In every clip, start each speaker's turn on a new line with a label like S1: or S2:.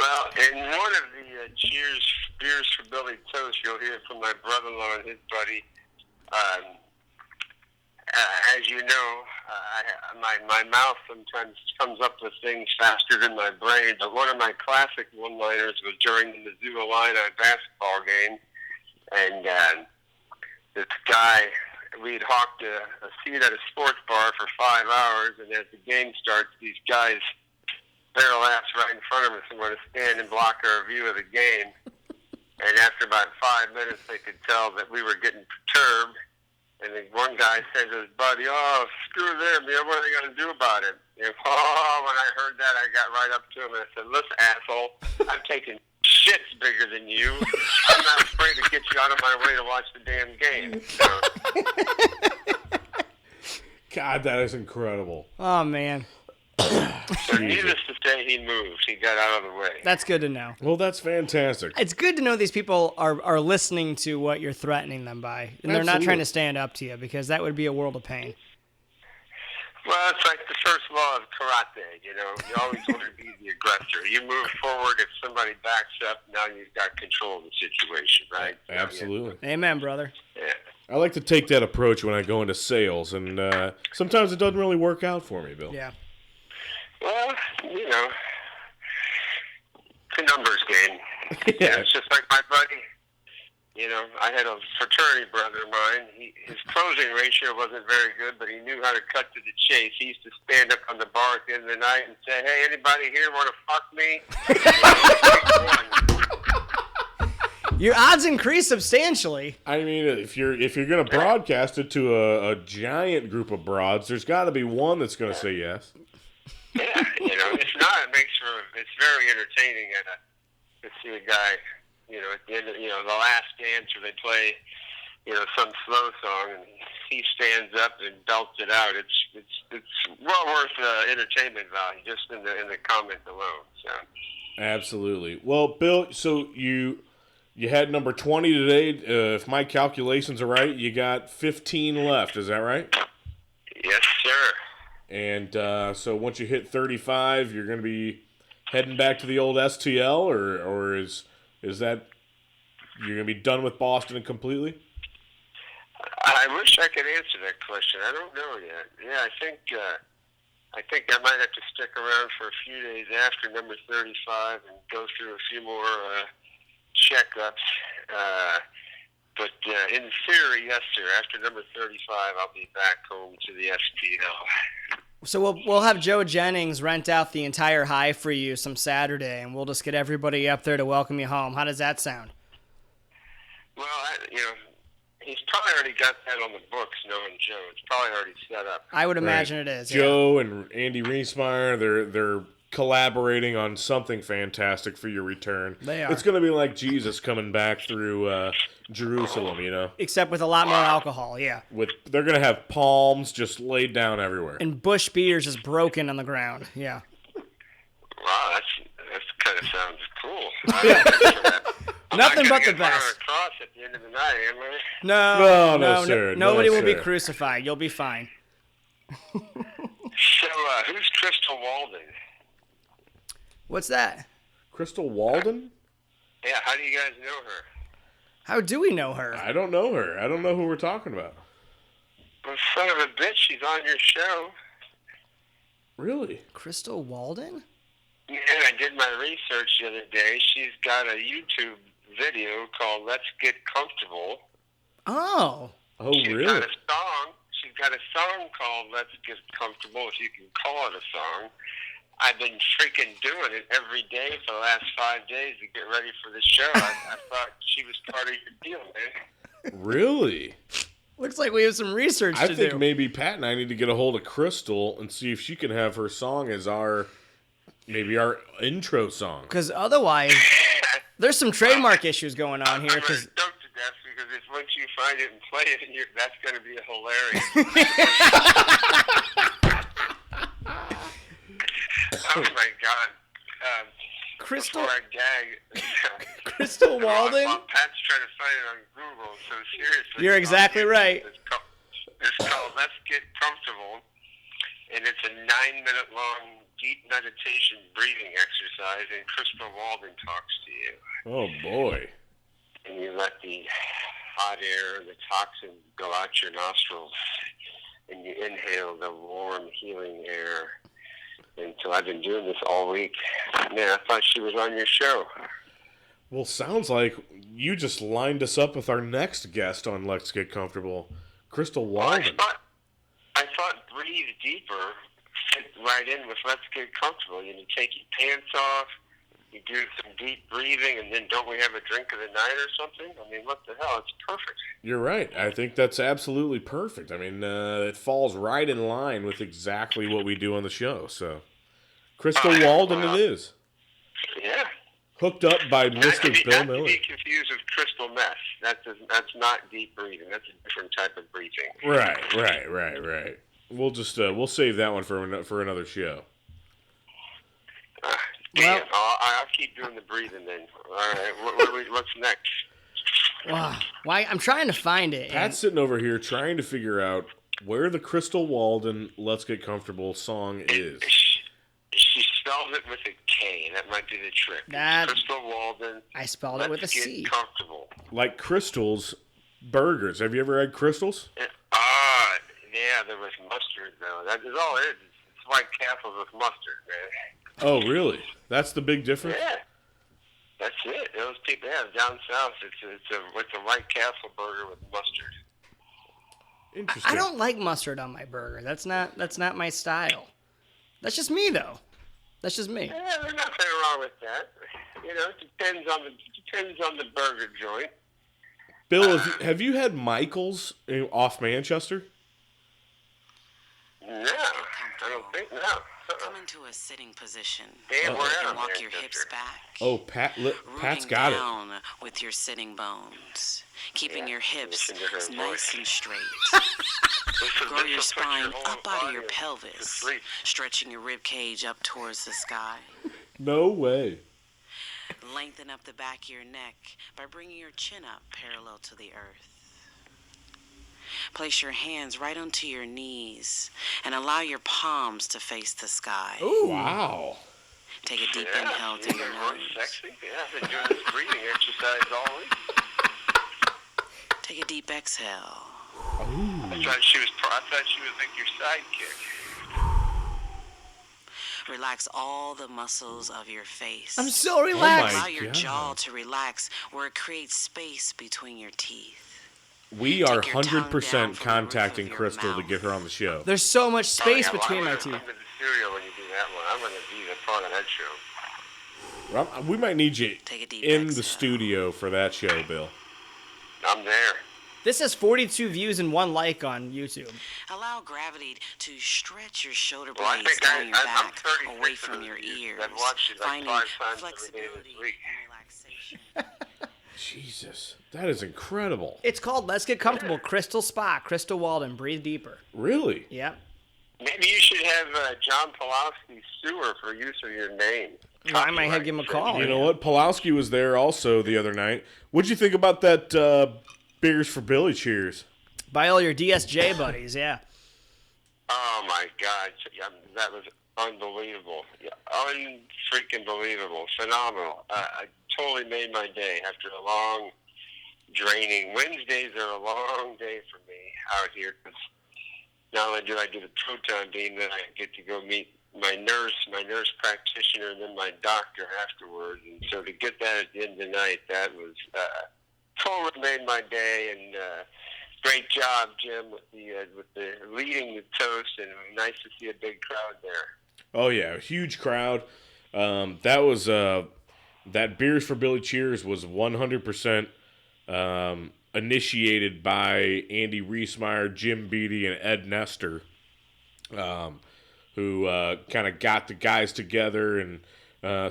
S1: Well, in one of the Cheers Beers for Billy Toast, you'll hear from my brother-in-law and his buddy. As you know, my mouth sometimes comes up with things faster than my brain, but one of my classic one-liners was during the Missoula Illini basketball game, and this guy, we'd hawked a seat at a sports bar for 5 hours, and as the game starts, these guys barrel ass right in front of us and want to stand and block our view of the game. And after about 5 minutes, they could tell that we were getting perturbed. And then one guy said to his buddy, "Oh, screw them, what are they going to do about it?" And, when I heard that, I got right up to him and I said, "Listen, asshole, I'm taking shits bigger than you. I'm not afraid to get you out of my way to watch the damn game." So,
S2: God, that is incredible.
S3: Oh, man.
S1: so needless to say, he moved. He got out of the way.
S3: That's good to know.
S2: Well, that's fantastic.
S3: It's good to know these people are listening to what you're threatening them by, and they're not trying to stand up to you, because that would be a world of pain.
S1: Well, it's like the first law of karate, You always want to be the aggressor. You move forward. If somebody backs up, now you've got control of the situation, right?
S2: Absolutely.
S3: Amen, brother.
S1: Yeah.
S2: I like to take that approach when I go into sales, and sometimes it doesn't really work out for me, Bill.
S3: Yeah.
S1: Well, it's a numbers game.
S2: Yeah.
S1: It's just like my buddy. I had a fraternity brother of mine. His closing ratio wasn't very good, but he knew how to cut to the chase. He used to stand up on the bar at the end of the night and say, "Hey, anybody here want to fuck me?"
S3: Your odds increase substantially.
S2: I mean, if you're going to broadcast it to a giant group of broads, there's got to be one that's going to say yes.
S1: Yeah, it's not. It's very entertaining to see a guy, at the end of, the last dance where they play, some slow song, and he stands up and belts it out. It's well worth entertainment value just in the comment alone. So. Absolutely.
S2: Well, Bill, so you had number 20 today. If my calculations are right, you got 15 left. Is that right?
S1: Yes, sir.
S2: And so once you hit 35, you're going to be heading back to the old STL, or is that you're going to be done with Boston completely?
S1: I wish I could answer that question. I don't know yet. Yeah, I think I might have to stick around for a few days after number 35 and go through a few more checkups. But in theory, yes, sir. After number 35, I'll be back home to the STL.
S3: So we'll have Joe Jennings rent out the entire high for you some Saturday, and we'll just get everybody up there to welcome you home. How does that sound?
S1: Well, he's probably already got that on the books, knowing Joe. It's probably already set up.
S3: I would imagine it is.
S2: Joe and Andy Riesmeyer, they're collaborating on something fantastic for your return.
S3: They are.
S2: It's going to be like Jesus coming back through Jerusalem,
S3: Except with a lot more alcohol, yeah.
S2: They're going to have palms just laid down everywhere.
S3: And bush beaters just broken on the ground, yeah.
S1: Wow, that kind of sounds cool.
S3: Nothing but the best.
S1: Cross at the end of the night, am I?
S3: No,
S2: sir.
S3: Nobody
S2: No,
S3: will be
S2: sir.
S3: crucified. You'll be fine.
S1: So, who's Crystal Walden?
S3: What's that?
S2: Crystal Walden?
S1: Yeah, how do you guys know her?
S3: How do we know her?
S2: I don't know her. I don't know who we're talking about.
S1: Well, son of a bitch, she's on your show.
S2: Really?
S3: Crystal Walden?
S1: Yeah, I did my research the other day. She's got a YouTube video called Let's Get Comfortable.
S3: Oh.
S2: Oh,
S1: She's
S2: really?
S1: got a song. She's got a song called Let's Get Comfortable, if you can call it a song. I've been freaking doing it every day for the last 5 days to get ready for the show. I thought she was part of your deal, man.
S2: Really?
S3: Looks like we have some research to do.
S2: I think maybe Pat and I need to get a hold of Crystal and see if she can have her song as our intro song.
S3: Because otherwise, there's some trademark issues going on here.
S1: I'm stoked to death because once you find it and play it, that's going to be hilarious. Oh my God!
S3: Crystal.
S1: Before I gag.
S3: Crystal Walden.
S1: Well, Pat's trying to find it on Google. So seriously,
S3: You're exactly right.
S1: It's called "Let's Get Comfortable," and it's a 9-minute long deep meditation breathing exercise, and Crystal Walden talks to you.
S2: Oh, boy.
S1: And you let the hot air and the toxins go out your nostrils, and you inhale the warm, healing air. And so I've been doing this all week. Man, I thought she was on your show.
S2: Well, sounds like you just lined us up with our next guest on Let's Get Comfortable, Crystal Walden.
S1: I thought Breathe Deeper fit right in with Let's Get Comfortable. You take your pants off, you do some deep breathing, and then don't we have a drink of the night or something? I mean, what the hell? It's perfect.
S2: You're right. I think that's absolutely perfect. I mean, it falls right in line with exactly what we do on the show. So, Crystal Walden it is.
S1: Yeah.
S2: Hooked up by Mr. Bill Miller.
S1: Not to be confused with crystal meth. That's not deep breathing. That's a different type of breathing.
S2: Right. We'll just we'll save that one for another show.
S1: Damn, I'll keep doing the breathing then. All right, what's next?
S3: Wow. Why? I'm trying to find it.
S2: Pat's sitting over here trying to figure out where the Crystal Walden "Let's Get Comfortable" song is.
S1: She spelled it with a K, and that might be the trick. Crystal Walden.
S3: I spelled it with a C.
S1: Get comfortable.
S2: Like Crystal's burgers. Have you ever had Crystal's?
S1: Yeah, there was mustard though. That is all it is. It's White Castles with mustard, man.
S2: Oh, really? That's the big difference?
S1: Yeah. That's it. Those people down south. It's a White Castle burger with mustard.
S2: Interesting.
S3: I don't like mustard on my burger. That's not my style. That's just me though. That's just me.
S1: Yeah, there's nothing wrong with that. You know, it depends on the burger joint.
S2: Bill, have you had Michael's off Manchester?
S1: No, I don't think no.
S4: Come into a sitting position.
S1: Damn,
S4: and walk your hips back.
S2: Oh, Pat's got it.
S4: Down with your sitting bones, keeping your hips nice and straight. Grow your spine up out of your pelvis, stretching your rib cage up towards the sky.
S2: No way.
S4: Lengthen up the back of your neck by bringing your chin up parallel to the earth. Place your hands right onto your knees and allow your palms to face the sky.
S2: Ooh. Wow.
S4: Take a deep inhale through your nose.
S1: Sexy. Yeah, I've been doing this breathing exercise all week.
S4: Take a deep exhale.
S1: I thought she was like your sidekick.
S4: Relax all the muscles of your face.
S3: I'm so relaxed.
S4: Allow your jaw to relax where it creates space between your teeth.
S2: We are 100% contacting Crystal to get her on the show.
S3: There's so much space between my teeth.
S1: I'm going to cereal when you do that one. I'm going to be a part of that show.
S2: We might need you in the studio for that show, Bill.
S1: I'm there.
S3: This has 42 views and 1 like on YouTube.
S4: Allow gravity to stretch your shoulder blades down your back, away from your ears.
S1: I've watched it like
S4: finding
S1: 5 times
S4: flexibility
S1: every day this week.
S4: and relaxation.
S2: Jesus, that is incredible.
S3: It's called Let's Get Comfortable. Crystal Spa, Crystal Walden, breathe deeper.
S2: Really?
S3: Yep.
S1: Maybe you should have John Pulowski sue her for use of your name.
S3: Well, I might have give him a call.
S2: You know what? Pulowski was there also the other night. What'd you think about that Beers for Billy cheers?
S3: By all your DSJ buddies, yeah.
S1: Oh, my God. That was unbelievable. Unfreaking believable. Phenomenal. I totally made my day after a long, draining. Wednesdays are a long day for me out here because not only do I do the proton beam, then I get to go meet my nurse practitioner, and then my doctor afterwards. And so to get that at the end of the night, that was totally made my day. And great job, Jim, with the leading the toast, and nice to see a big crowd there.
S2: Oh yeah, a huge crowd. That was that Beers for Billy cheers was 100% initiated by Andy Reesmeyer, Jim Beatty, and Ed Nestor, who kind of got the guys together, and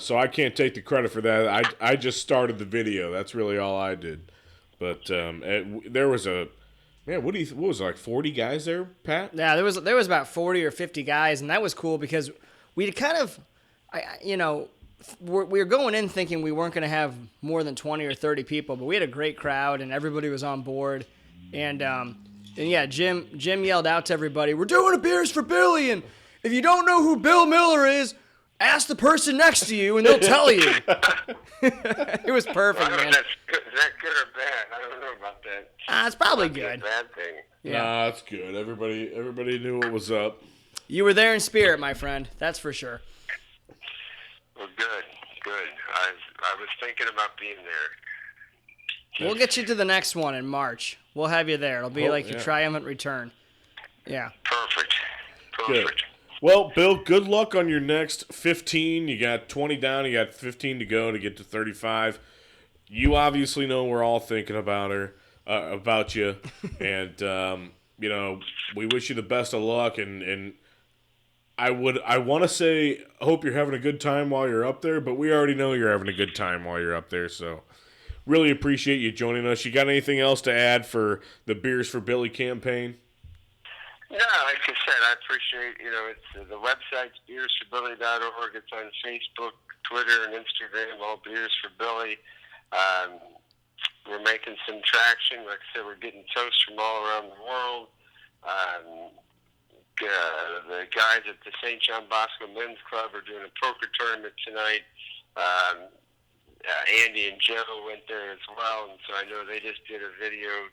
S2: so I can't take the credit for that. I just started the video. That's really all I did. But there was what was it, like 40 guys there, Pat?
S3: Yeah, there was about 40 or 50 guys, and that was cool because we kind of, we were going in thinking we weren't going to have more than 20 or 30 people, but we had a great crowd, and everybody was on board. And yeah, Jim yelled out to everybody, "We're doing a Beers for Billy, and if you don't know who Bill Miller is, Ask the person next to you, and they'll tell you. It was perfect, man.
S1: Is that good or bad? I don't know about that.
S3: It's probably good.
S1: Bad thing.
S3: Yeah.
S2: Nah, it's good. Everybody knew what was up.
S3: You were there in spirit, my friend. That's for sure.
S1: Well, good. I was thinking about being there.
S3: We'll get you to the next one in March. We'll have you there. It'll be like your triumphant return. Yeah.
S1: Perfect.
S2: Good. Well, Bill, good luck on your next 15. You got 20 down. You got 15 to go to get to 35. You obviously know we're all thinking about you, and we wish you the best of luck. And I want to say, I hope you're having a good time while you're up there, but we already know you're having a good time while you're up there. So, really appreciate you joining us. You got anything else to add for the Beers for Billy campaign?
S1: No, like I said, I appreciate, it's the website's beersforbilly.org. It's on Facebook, Twitter, and Instagram, all Beers for Billy. We're making some traction. Like I said, we're getting toasts from all around the world. The guys at the St. John Bosco Men's Club are doing a poker tournament tonight. Andy and Joe went there as well, and so I know they just did a video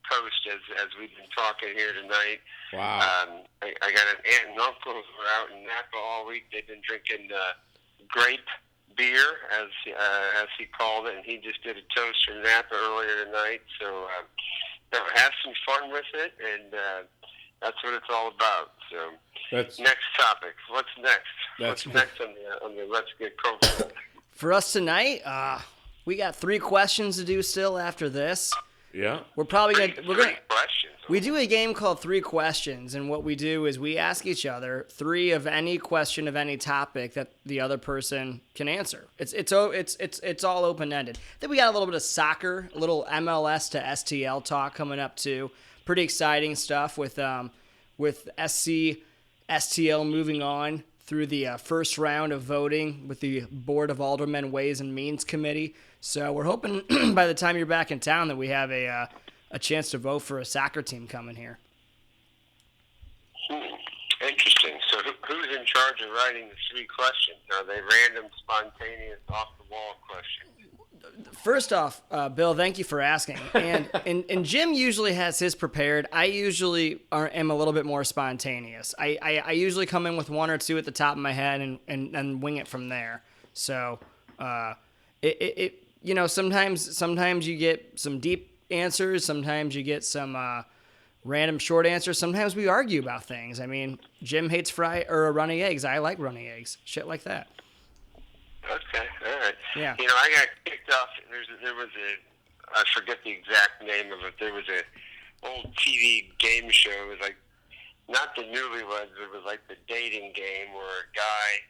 S1: post as we've been talking here tonight.
S2: Wow.
S1: I got an aunt and uncle who were out in Napa all week. They've been drinking grape beer, as he called it, and he just did a toast from Napa earlier tonight. So have some fun with it, and that's what it's all about. So next topic. What's next? What's next on the Let's Get Cold?
S3: For us tonight, we got 3 questions to do still after this.
S2: Yeah.
S3: We're probably gonna
S1: questions.
S3: We do a game called 3 Questions, and what we do is we ask each other 3 of any question of any topic that the other person can answer. It's all open ended. Then we got a little bit of soccer, a little MLS to STL talk coming up too. Pretty exciting stuff with STL moving on through the first round of voting with the Board of Aldermen Ways and Means Committee. So we're hoping by the time you're back in town that we have a chance to vote for a soccer team coming here.
S1: Interesting. So who's in charge of writing the 3 questions? Are they random, spontaneous, off-the-wall questions?
S3: First off, Bill, thank you for asking. And Jim usually has his prepared. I usually am a little bit more spontaneous. I usually come in with 1 or 2 at the top of my head and wing it from there. So sometimes you get some deep answers. Sometimes you get some random short answers. Sometimes we argue about things. I mean, Jim hates runny eggs. I like runny eggs. Shit like that.
S1: Okay, all right.
S3: Yeah.
S1: I got kicked off. I forget the exact name of it. There was a old TV game show. It was like, not the Newlyweds, it was like the dating game where a guy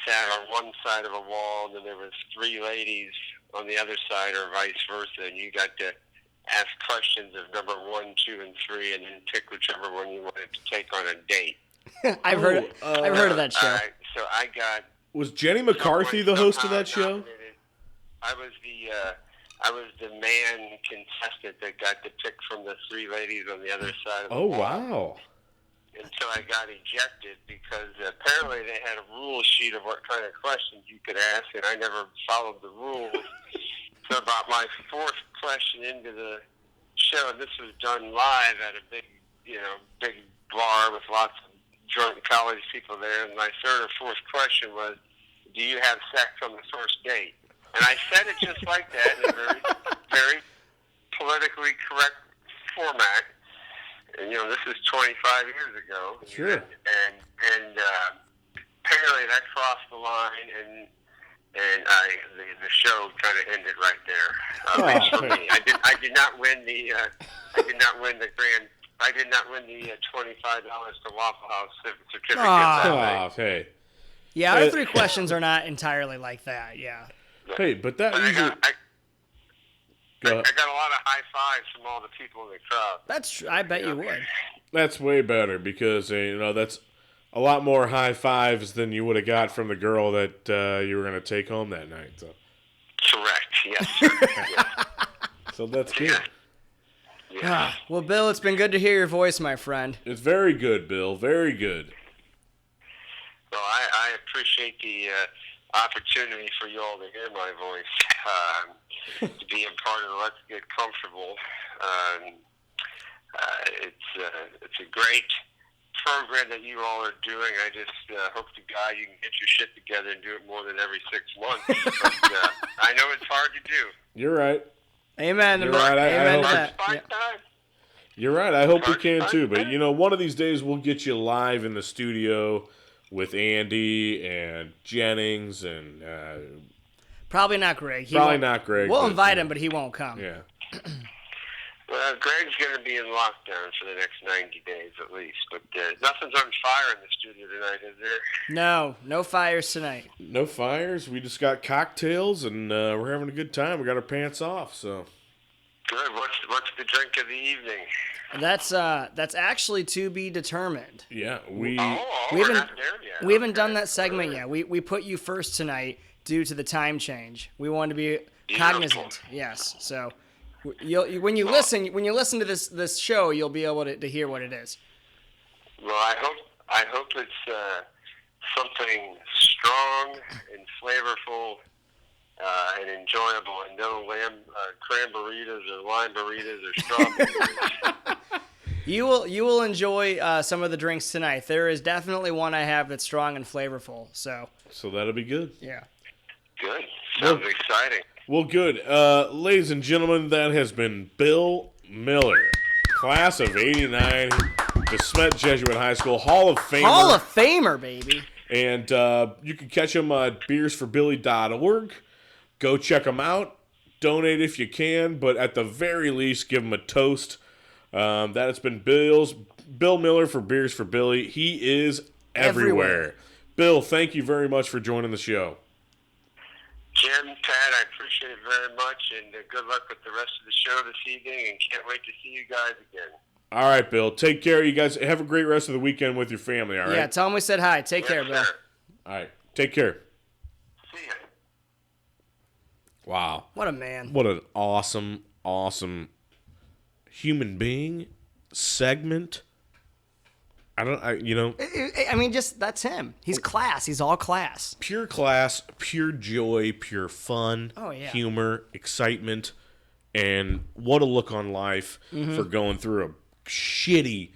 S1: sat on one side of a wall and then there was 3 ladies on the other side or vice versa, and you got to ask questions of number 1, 2, and 3 and then pick whichever one you wanted to take on a date.
S3: I've heard of that show.
S1: So I got...
S2: Was Jenny McCarthy the host of that show?
S1: I was the man contestant that got to pick from the 3 ladies on the other side of the wall.
S2: Wow.
S1: And so I got ejected because apparently they had a rule sheet of what kind of questions you could ask, and I never followed the rules. So about my 4th question into the show, and this was done live at a big bar with lots of drunk college people there, and my 3rd or 4th question was, do you have sex on the first date? And I said it just like that in a very, very politically correct format. And, this is 25 years ago.
S2: Sure.
S1: And apparently that crossed the line, and the show kind of ended right there. At least for me. I did not win the $25 to Waffle House certificate.
S2: Hey.
S3: Yeah, our 3 questions are not entirely like that. Yeah.
S2: Hey, but that usually.
S1: I got a lot of high fives from all the people in the crowd.
S3: That's true. I bet you would.
S2: That's way better because that's a lot more high fives than you would have got from the girl that you were going to take home that night. So.
S1: Correct. Yes. Sir. Yes.
S2: So that's good.
S1: Yeah.
S3: Well, Bill, it's been good to hear your voice, my friend.
S2: It's very good, Bill. Very good.
S1: Well, I appreciate appreciate the opportunity for you all to hear my voice, to be a part of Let's Get Comfortable. It's a great program that you all are doing. I just hope to God you can get your shit together and do it more than every 6 months. But I know it's hard to do.
S2: You're right.
S3: Amen.
S2: You're right.
S3: Amen to that.
S1: Yeah.
S2: You're right. I hope we can too. But one of these days we'll get you live in the studio with Andy and Jennings and
S3: probably not Greg.
S2: Not Greg.
S3: We'll invite him, but he won't come.
S2: Yeah.
S1: Well, Greg's going to be in lockdown for the next 90 days at least. But nothing's on fire in the studio tonight, is there?
S3: No fires tonight.
S2: No fires. We just got cocktails and we're having a good time. We got our pants off, so.
S1: Good. What's the drink of the evening?
S3: That's actually to be determined.
S2: Yeah,
S3: we haven't done that segment yet. We put you first tonight due to the time change. We wanted to be cognizant. Yes. So when you listen to this show, you'll be able to hear what it is.
S1: Well, I hope it's something strong and flavorful. And enjoyable, and no cranberries or lime burritos or strawberries.
S3: You will enjoy some of the drinks tonight. There is definitely one I have that's strong and flavorful. So
S2: that'll be good.
S3: Yeah.
S1: Good. Sounds exciting.
S2: Well, good. Ladies and gentlemen, that has been Bill Miller, class of '89, De Smet Jesuit High School, Hall of Famer.
S3: Hall of Famer, baby.
S2: And you can catch him at beersforbilly.org. Go check them out. Donate if you can, but at the very least, give them a toast. That has been Bill Miller for Beers for Billy. He is everywhere. Bill, thank you very much for joining the show.
S1: Jim, Pat, I appreciate it very much, and good luck with the rest of the show this evening, and can't wait to see you guys again.
S2: All right, Bill. Take care. You guys have a great rest of the weekend with your family, all right?
S3: Yeah, tell them we said hi. Take care, Bill.
S1: Sir.
S2: All right. Take care.
S1: See ya.
S2: Wow.
S3: What a man.
S2: What an awesome, awesome human being segment. I
S3: mean, just that's him. He's class. He's all class.
S2: Pure class, pure joy, pure fun, humor, excitement, and what a look on life for going through a shitty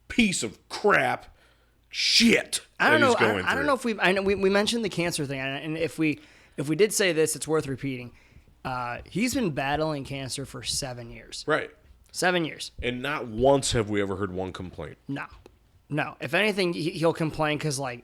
S2: piece of crap shit.
S3: I don't know if we mentioned the cancer thing, and if we did say this, it's worth repeating. He's been battling cancer for 7 years.
S2: Right.
S3: 7 years.
S2: And not once have we ever heard one complaint.
S3: No. If anything, he'll complain because, he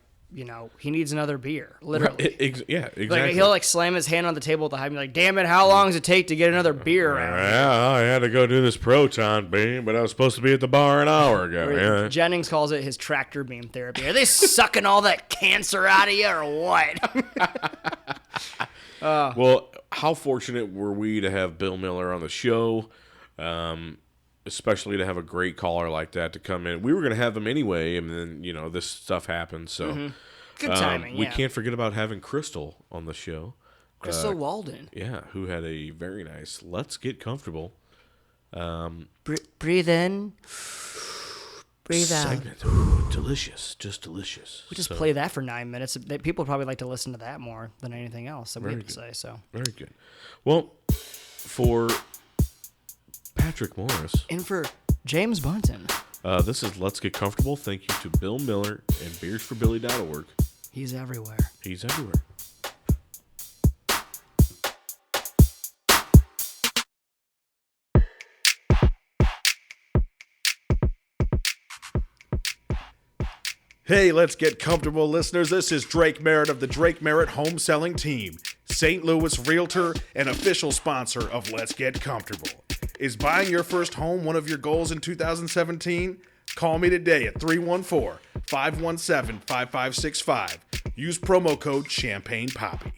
S3: needs another beer, literally.
S2: Right. Exactly.
S3: Like, he'll, slam his hand on the table at the high and be like, damn it, how long does it take to get another beer around here?
S2: Yeah, I had to go do this proton beam, but I was supposed to be at the bar an hour ago. Yeah.
S3: Jennings calls it his tractor beam therapy. Are they sucking all that cancer out of you or what?
S2: Well, how fortunate were we to have Bill Miller on the show, especially to have a great caller like that to come in. We were going to have him anyway, and then, this stuff happened. So
S3: good timing,
S2: We can't forget about having Crystal on the show.
S3: Crystal Walden.
S2: Yeah, who had a very nice Let's Get Comfortable.
S3: Breathe in. Breathe out.
S2: Segment. Ooh, delicious. Just delicious.
S3: We just play that for 9 minutes. People probably like to listen to that more than anything else that we have to say. So
S2: very good. Well, for Patrick Morris.
S3: And for James Bunton.
S2: This is Let's Get Comfortable. Thank you to Bill Miller and beersforbilly.org.
S3: He's everywhere.
S2: He's everywhere.
S5: Hey, Let's Get Comfortable listeners. This is Drake Merritt of the Drake Merritt Home Selling Team, St. Louis Realtor and official sponsor of Let's Get Comfortable. Is buying your first home one of your goals in 2017? Call me today at 314-517-5565. Use promo code Champagne Poppy.